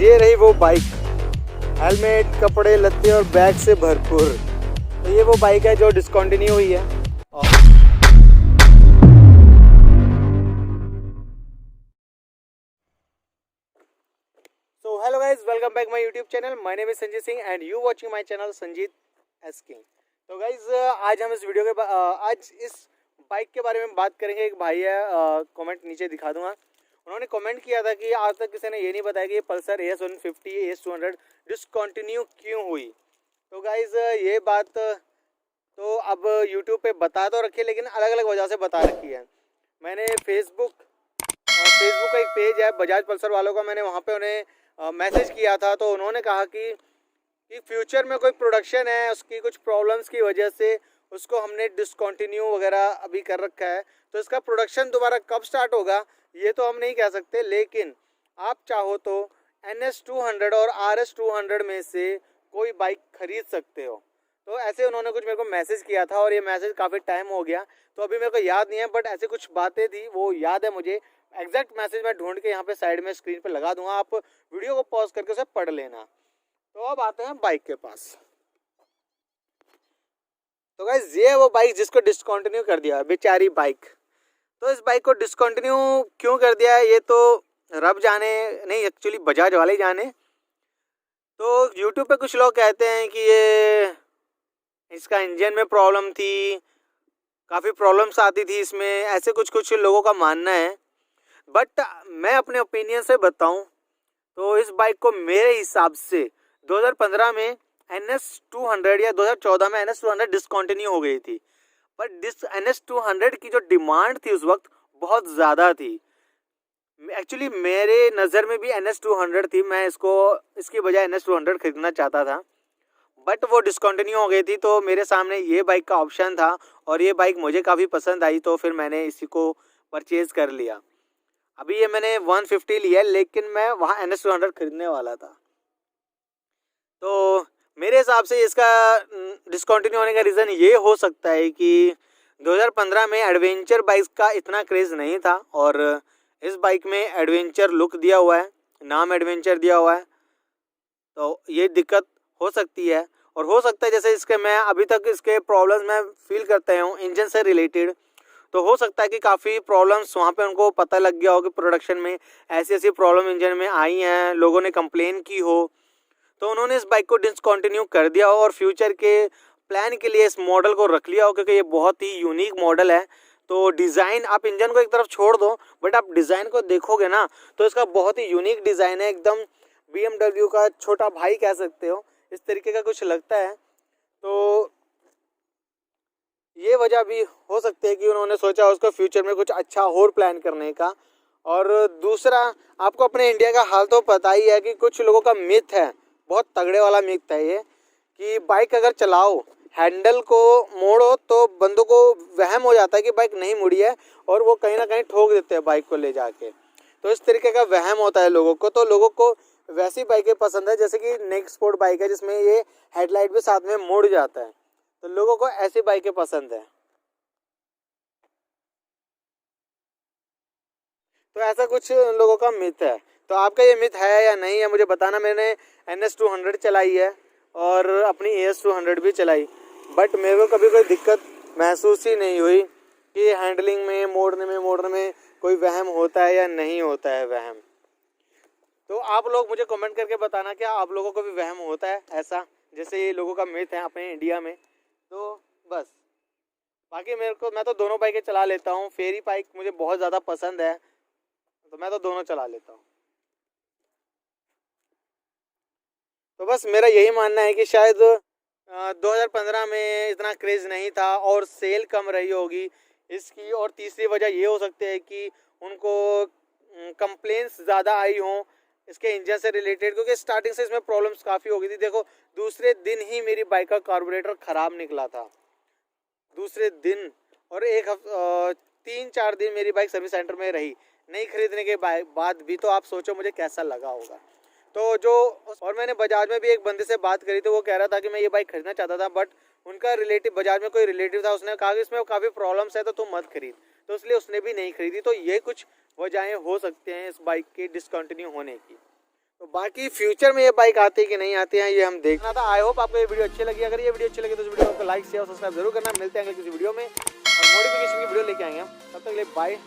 ये रही वो बाइक, हेलमेट, कपड़े लत्ते और बैग से भरपूर। तो ये वो बाइक है जो डिसकंटिन्यू हुई है। So hello guys, welcome back my YouTube channel. My name is Sanjeet Singh and you watching my channel Sanjeet S king. तो गाइस आज हम इस वीडियो के आज इस बाइक के बारे में बात करेंगे। एक भाई है, कमेंट नीचे दिखा दूंगा, उन्होंने कमेंट किया था कि आज तक किसी ने ये नहीं बताया कि ये पल्सर AS150 AS200 डिसकंटिन्यू क्यों हुई। तो गाइज ये बात तो अब यूट्यूब पे बता तो रखी है, लेकिन अलग अलग वजह से बता रखी है। मैंने फेसबुक का एक पेज है बजाज पल्सर वालों का, मैंने वहाँ पे उन्हें मैसेज किया था। तो उन्होंने कहा कि फ्यूचर में कोई प्रोडक्शन है, उसकी कुछ प्रॉब्लम्स की वजह से उसको हमने डिसकंटिन्यू वगैरह अभी कर रखा है। तो इसका प्रोडक्शन दोबारा कब स्टार्ट होगा ये तो हम नहीं कह सकते, लेकिन आप चाहो तो NS200 और RS200 में से कोई बाइक खरीद सकते हो। तो ऐसे उन्होंने कुछ मेरे को मैसेज किया था और ये मैसेज काफ़ी टाइम हो गया तो अभी मेरे को याद नहीं है, बट ऐसे कुछ बातें थी वो याद है मुझे। एग्जैक्ट मैसेज मैं ढूंढ के यहाँ पे साइड में स्क्रीन पे लगा दूंगा, आप वीडियो को पॉज करके उसे पढ़ लेना। तो अब आते हैं बाइक के पास। तो गाइस ये वो बाइक जिसको डिसकंटिन्यू कर दिया, बेचारी बाइक। तो इस बाइक को डिसकंटिन्यू क्यों कर दिया है ये तो रब जाने, नहीं एक्चुअली बजाज वाले ही जाने। तो यूट्यूब पे कुछ लोग कहते हैं कि ये इसका इंजन में प्रॉब्लम थी, काफ़ी प्रॉब्लम्स आती थी इसमें, ऐसे कुछ लोगों का मानना है। बट मैं अपने ओपिनियन से बताऊं तो इस बाइक को मेरे हिसाब से 2015 में NS200 या 2014 में NS200 डिसकंटिन्यू हो गई थी। बट NS200 की जो डिमांड थी उस वक्त बहुत ज़्यादा थी। एक्चुअली मेरे नज़र में भी NS200 थी, मैं इसकी बजाय NS200 खरीदना चाहता था, बट वो डिसकंटिन्यू हो गई थी। तो मेरे सामने ये बाइक का ऑप्शन था और ये बाइक मुझे काफ़ी पसंद आई, तो फिर मैंने इसी को परचेज़ कर लिया। अभी ये मैंने 150 लिया, लेकिन मैं वहाँ NS200 खरीदने वाला था। तो मेरे हिसाब से इसका डिसकंटिन्यू होने का रीज़न ये हो सकता है कि 2015 में एडवेंचर बाइक्स का इतना क्रेज़ नहीं था और इस बाइक में एडवेंचर लुक दिया हुआ है, नाम एडवेंचर दिया हुआ है, तो ये दिक्कत हो सकती है। और हो सकता है जैसे इसके मैं अभी तक इसके प्रॉब्लम्स मैं फील करता हूँ इंजन से रिलेटेड, तो हो सकता है कि काफ़ी प्रॉब्लम्स वहाँ पे उनको पता लग गया हो कि प्रोडक्शन में ऐसी ऐसी प्रॉब्लम इंजन में आई हैं, लोगों ने कंप्लेन की हो, तो उन्होंने इस बाइक को डिसकंटिन्यू कर दिया हो और फ्यूचर के प्लान के लिए इस मॉडल को रख लिया हो, क्योंकि ये बहुत ही यूनिक मॉडल है। तो डिज़ाइन, आप इंजन को एक तरफ छोड़ दो, बट आप डिज़ाइन को देखोगे ना तो इसका बहुत ही यूनिक डिज़ाइन है, एकदम BMW का छोटा भाई कह सकते हो, इस तरीके का कुछ लगता है। तो ये वजह भी हो सकती है कि उन्होंने सोचा उसको फ्यूचर में कुछ अच्छा और प्लान करने का। और दूसरा, आपको अपने इंडिया का हाल तो पता ही है कि कुछ लोगों का मिथ है, बहुत तगड़े वाला मिथ है ये, कि बाइक अगर चलाओ, हैंडल को मोड़ो तो बंदों को वहम हो जाता है कि बाइक नहीं मुड़ी है और वो कहीं ना कहीं ठोक देते हैं बाइक को ले जाके। तो इस तरीके का वहम होता है लोगों को, तो लोगों को वैसी बाइकें पसंद है जैसे कि नेक्स्ट स्पोर्ट बाइक है जिसमें ये हेडलाइट भी साथ में मुड़ जाता है, तो लोगों को ऐसी बाइकें पसंद है। तो ऐसा कुछ लोगों का मिथ है। तो आपका ये मिथ है या नहीं है मुझे बताना। मैंने NS200 चलाई है और अपनी AS200 भी चलाई, बट मेरे को कभी कोई दिक्कत महसूस ही नहीं हुई कि हैंडलिंग में मोड़ने में कोई वहम होता है या नहीं होता है वहम। तो आप लोग मुझे कमेंट करके बताना क्या आप लोगों को भी वहम होता है ऐसा जैसे ये लोगों का मिथ है अपने इंडिया में। तो बस, बाकी मैं तो दोनों बाइकें चला लेता हूँ। फेरी बाइक मुझे बहुत ज़्यादा पसंद है, तो मैं तो दोनों चला लेता हूँ। तो बस मेरा यही मानना है कि शायद 2015 में इतना क्रेज़ नहीं था और सेल कम रही होगी इसकी। और तीसरी वजह ये हो सकती है कि उनको कंप्लेंट्स ज़्यादा आई हों इसके इंजन से रिलेटेड, क्योंकि स्टार्टिंग से इसमें प्रॉब्लम्स काफ़ी हो गई थी। देखो, दूसरे दिन ही मेरी बाइक का कार्बोरेटर ख़राब निकला था, दूसरे दिन। और 3-4 दिन मेरी बाइक सर्विस सेंटर में रही नहीं खरीदने के बाद भी, तो आप सोचो मुझे कैसा लगा होगा। तो जो, और मैंने बजाज में भी एक बंदे से बात करी तो वो कह रहा था कि मैं ये बाइक खरीदना चाहता था, बट उनका रिलेटिव, बजाज में कोई रिलेटिव था, उसने कहा कि इसमें काफ़ी प्रॉब्लम्स है तो तुम मत खरीद, तो इसलिए उसने भी नहीं खरीदी। तो ये कुछ वजहें हो सकते हैं इस बाइक के डिसकंटिन्यू होने की। तो बाकी फ्यूचर में ये बाइक आती है कि नहीं आती है ये हम देखना था। आई होप आपको ये वीडियो अच्छी लगी। अगर ये वीडियो अच्छी लगी तो इस वीडियो को लाइक शेयर और सब्सक्राइब जरूर करना। मिलते हैं किसी वीडियो में और मॉडिफिकेशन की वीडियो लेके आएंगे हम। तब तक के लिए बाय।